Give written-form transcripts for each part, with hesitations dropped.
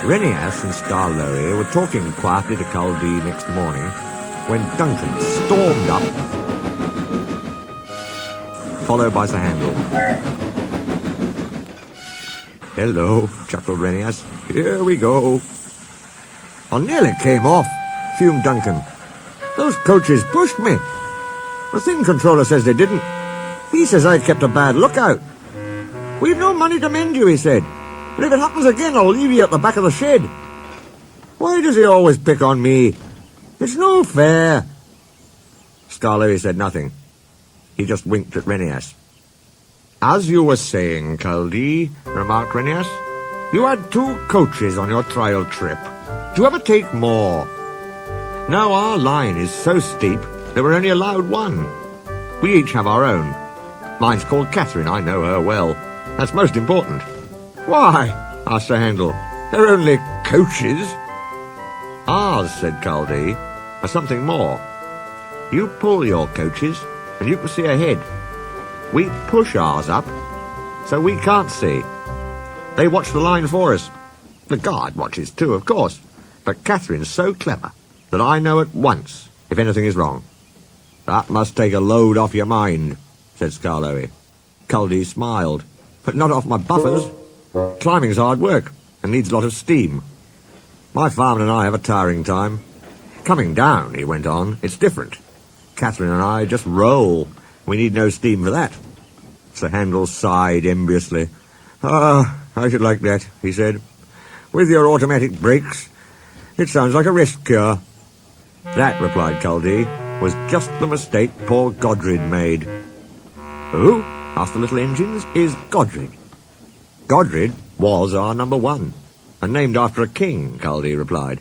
Renias and Skarloey were talking quietly to Culdee next morning when Duncan stormed up, followed by Sir Handel. "Hello," chuckled Renias. "Here we go." "I nearly came off," fumed Duncan. "Those coaches pushed me. The thing controller says they didn't. He says I kept a bad lookout. We've no money to mend you, he said. But if it happens again, I'll leave you at the back of the shed. Why does he always pick on me? It's no fair." Skarloey said nothing. He just winked at Renias. "As you were saying, Culdee," remarked Renias, "you had 2 coaches on your trial trip. Do you ever take more? Now our line is so steep that we're only allowed 1. We each have our own. Mine's called Catherine, I know her well. That's most important." "Why?" asked Sir Handel. "They're only coaches." "Ours," said Culdee, "are something more. You pull your coaches, and you can see ahead. We push ours up, so we can't see. They watch the line for us. The guard watches too, of course, but Catherine's so clever that I know at once if anything is wrong." "That must take a load off your mind," said Skarloey. Culdee smiled. "But not off my buffers. Climbing's hard work and needs a lot of steam. My farmer and I have a tiring time. Coming down," he went on, "it's different. Catherine and I just roll. We need no steam for that." Sir Handel sighed enviously. I should like that," he said. "With your automatic brakes, it sounds like a rest cure." "That," replied Culdee, "was just the mistake poor Godred made." "Who?" asked the little engines. "Is Godred?" "Godred was our number 1, and named after a king," Culdee replied.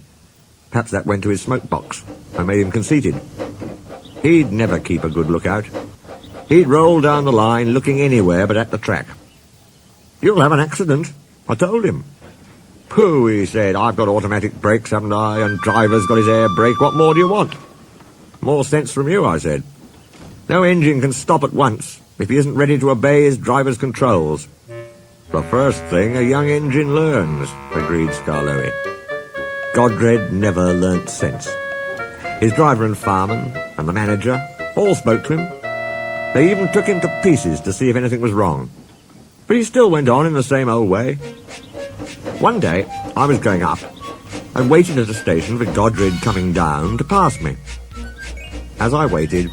"Perhaps that went to his smoke box and made him conceited. He'd never keep a good lookout. He'd roll down the line looking anywhere but at the track. 'You'll have an accident,' I told him. 'Pooh,' he said, 'I've got automatic brakes, haven't I, and driver's got his air brake. What more do you want?' 'More sense from you,' I said. 'No engine can stop at once if he isn't ready to obey his driver's controls.' 'The first thing a young engine learns,' agreed Skarloey. Godred never learnt sense. His driver and fireman and the manager all spoke to him. They even took him to pieces to see if anything was wrong. But he still went on in the same old way. One day, I was going up and waited at a station for Godred coming down to pass me. As I waited,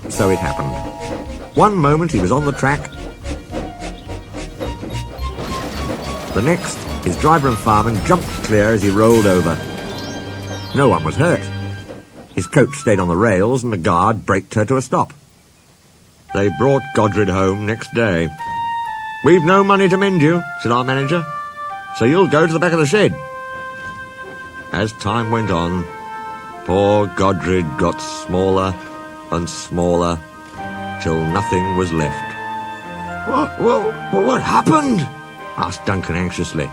so it happened. One moment he was on the track. The next, his driver and fireman jumped clear as he rolled over. No one was hurt. His coach stayed on the rails and the guard braked her to a stop. They brought Godred home next day. "We've no money to mend you," said our manager, "so you'll go to the back of the shed." As time went on, poor Godred got smaller and smaller till nothing was left. What happened?" asked Duncan anxiously.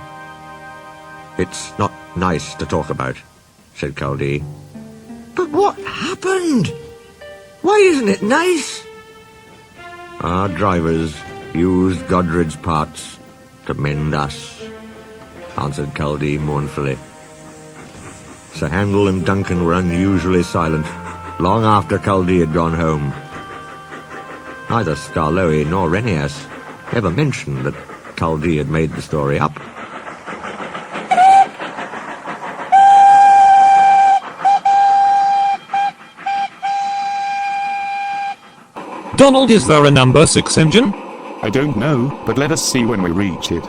"It's not nice to talk about," said Culdee. "But what happened? Why isn't it nice?" "Our drivers used Godred's parts to mend us," answered Culdee mournfully. Sir Handel and Duncan were unusually silent, long after Culdee had gone home. Neither Skarloey nor Renias ever mentioned that Culdee had made the story up. Donald, is there a number 6 engine? I don't know, but let us see when we reach it.